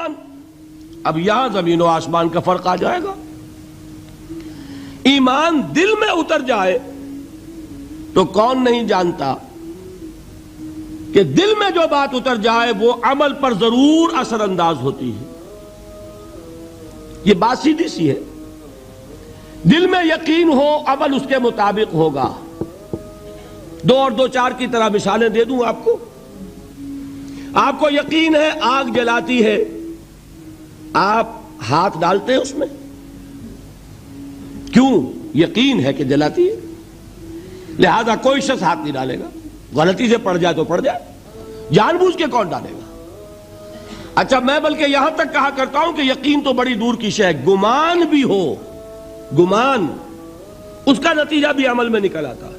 ایمان۔ اب یہاں زمین و آسمان کا فرق آ جائے گا۔ ایمان دل میں اتر جائے تو کون نہیں جانتا کہ دل میں جو بات اتر جائے وہ عمل پر ضرور اثر انداز ہوتی ہے۔ یہ بات سیدھی سی ہے، دل میں یقین ہو عمل اس کے مطابق ہوگا۔ 2 اور 2 4 کی طرح مثالیں دے دوں آپ کو۔ آپ کو یقین ہے آگ جلاتی ہے، آپ ہاتھ ڈالتے ہیں اس میں، کیوں؟ یقین ہے کہ جلاتی ہے، لہذا کوئی شخص ہاتھ نہیں ڈالے گا۔ غلطی سے پڑ جائے تو پڑ جائے، جان بوجھ کے کون ڈالے گا؟ اچھا، میں بلکہ یہاں تک کہا کرتا ہوں کہ یقین تو بڑی دور کی شے ہے، گمان بھی ہو، گمان اس کا نتیجہ بھی عمل میں نکل آتا ہے۔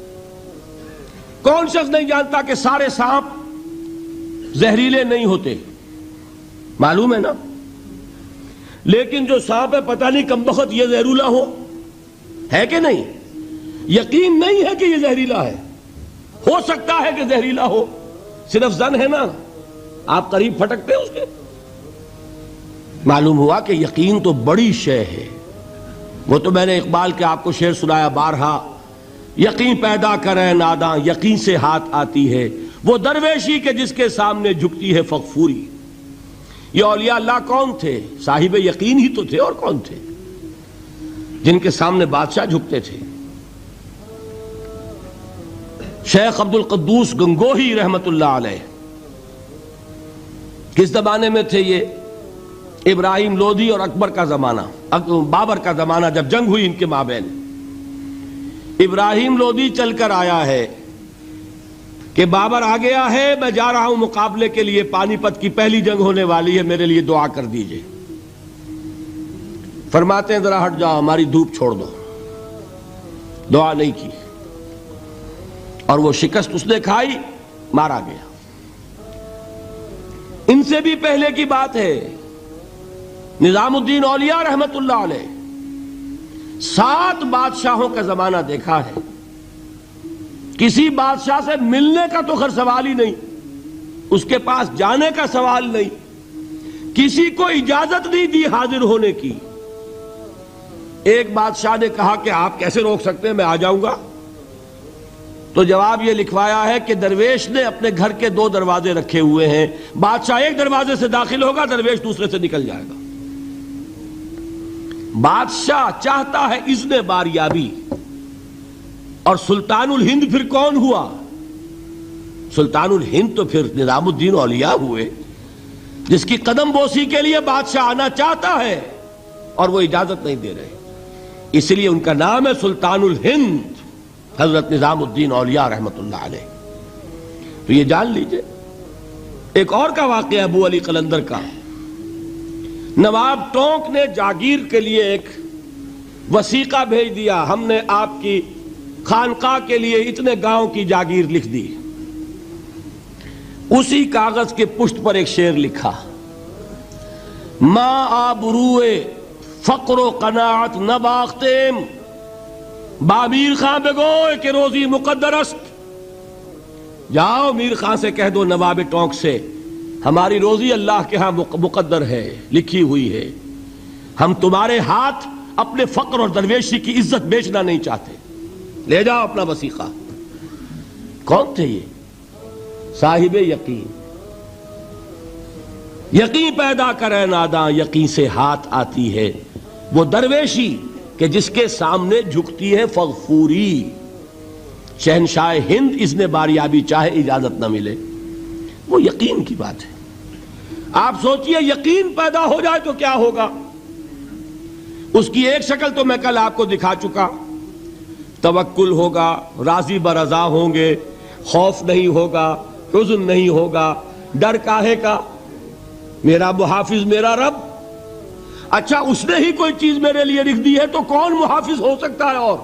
کون شخص نہیں جانتا کہ سارے سانپ زہریلے نہیں ہوتے؟ معلوم ہے نا، لیکن جو سانپ ہے پتہ نہیں کم بخت یہ زہریلا ہے کہ نہیں؟ یقین نہیں ہے کہ یہ زہریلا ہے، ہو سکتا ہے کہ زہریلا ہو، صرف ظن ہے نا، آپ قریب پھٹکتے ہیں اس کے۔ معلوم ہوا کہ یقین تو بڑی شے ہے۔ وہ تو میں نے اقبال کے آپ کو شعر سنایا بارہا، یقین پیدا کرے ناداں یقین سے ہاتھ آتی ہے، وہ درویشی کے جس کے سامنے جھکتی ہے فغفوری۔ یہ اولیاء اللہ کون تھے؟ صاحب یقین ہی تو تھے، اور کون تھے؟ جن کے سامنے بادشاہ جھکتے تھے۔ شیخ عبد القدوس گنگوہی رحمت اللہ علیہ کس زمانے میں تھے؟ یہ ابراہیم لودھی اور اکبر کا زمانہ، بابر کا زمانہ، جب جنگ ہوئی ان کے مابین۔ ابراہیم لودھی چل کر آیا ہے کہ بابر آ گیا ہے، میں جا رہا ہوں مقابلے کے لیے، پانی پت کی پہلی جنگ ہونے والی ہے، میرے لیے دعا کر دیجئے۔ فرماتے ہیں ذرا ہٹ جاؤ، ہماری دھوپ چھوڑ دو۔ دعا نہیں کی اور وہ شکست اس نے کھائی، مارا گیا۔ ان سے بھی پہلے کی بات ہے، نظام الدین اولیاء رحمت اللہ علیہ 7 بادشاہوں کا زمانہ دیکھا ہے۔ کسی بادشاہ سے ملنے کا تو خیر سوال ہی نہیں، اس کے پاس جانے کا سوال نہیں، کسی کو اجازت نہیں دی حاضر ہونے کی۔ ایک بادشاہ نے کہا کہ آپ کیسے روک سکتے ہیں، میں آ جاؤں گا۔ تو جواب یہ لکھوایا ہے کہ درویش نے اپنے گھر کے 2 دروازے رکھے ہوئے ہیں، بادشاہ ایک دروازے سے داخل ہوگا، درویش دوسرے سے نکل جائے گا۔ بادشاہ چاہتا ہے اذن باریابی، اور سلطان الہند پھر کون ہوا؟ سلطان الہند تو پھر نظام الدین اولیاء ہوئے، جس کی قدم بوسی کے لیے بادشاہ آنا چاہتا ہے اور وہ اجازت نہیں دے رہے، اس لیے ان کا نام ہے سلطان الہند، حضرت نظام الدین اولیاء رحمت اللہ علیہ۔ تو یہ جان لیجئے۔ ایک اور کا واقعہ ابو علی قلندر کا، نواب ٹونک نے جاگیر کے لیے ایک وثیقہ بھیج دیا، ہم نے آپ کی خانقاہ کے لیے اتنے گاؤں کی جاگیر لکھ دی۔ اسی کاغذ کے پشت پر ایک شعر لکھا، ماں آبروئے فقر و قناعت نہ باختیم، با میر خان بگوئے کہ روزی مقدر است۔ جاؤ میر خان سے کہہ دو، نواب ٹونک سے، ہماری روزی اللہ کے ہاں مقدر ہے، لکھی ہوئی ہے، ہم تمہارے ہاتھ اپنے فقر اور درویشی کی عزت بیچنا نہیں چاہتے، لے جاؤ اپنا وثیقہ۔ کون تھے یہ؟ صاحب یقین۔ یقین پیدا کرے ناداں یقین سے ہاتھ آتی ہے، وہ درویشی کہ جس کے سامنے جھکتی ہے فغفوری۔ شہنشاہ ہند اذن باریابی چاہے اجازت نہ ملے، وہ یقین کی بات ہے۔ آپ سوچئے یقین پیدا ہو جائے تو کیا ہوگا؟ اس کی ایک شکل تو میں کل آپ کو دکھا چکا، توکل ہوگا، راضی برضا ہوں گے، خوف نہیں ہوگا، حزن نہیں ہوگا، ڈر کاہے کا؟ میرا محافظ میرا رب۔ اچھا، اس نے ہی کوئی چیز میرے لیے لکھ دی ہے تو کون محافظ ہو سکتا ہے؟ اور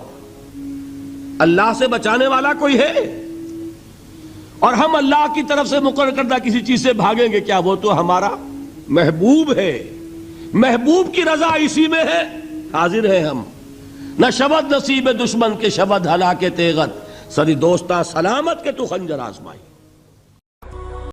اللہ سے بچانے والا کوئی ہے؟ اور ہم اللہ کی طرف سے مقرر کردہ کسی چیز سے بھاگیں گے کیا؟ وہ تو ہمارا محبوب ہے، محبوب کی رضا اسی میں ہے، حاضر ہیں ہم۔ نہ شبد نصیب دشمن کے شبد ہلاکے تیغت، سری دوستاں سلامت کے تو خنجر آزمائی۔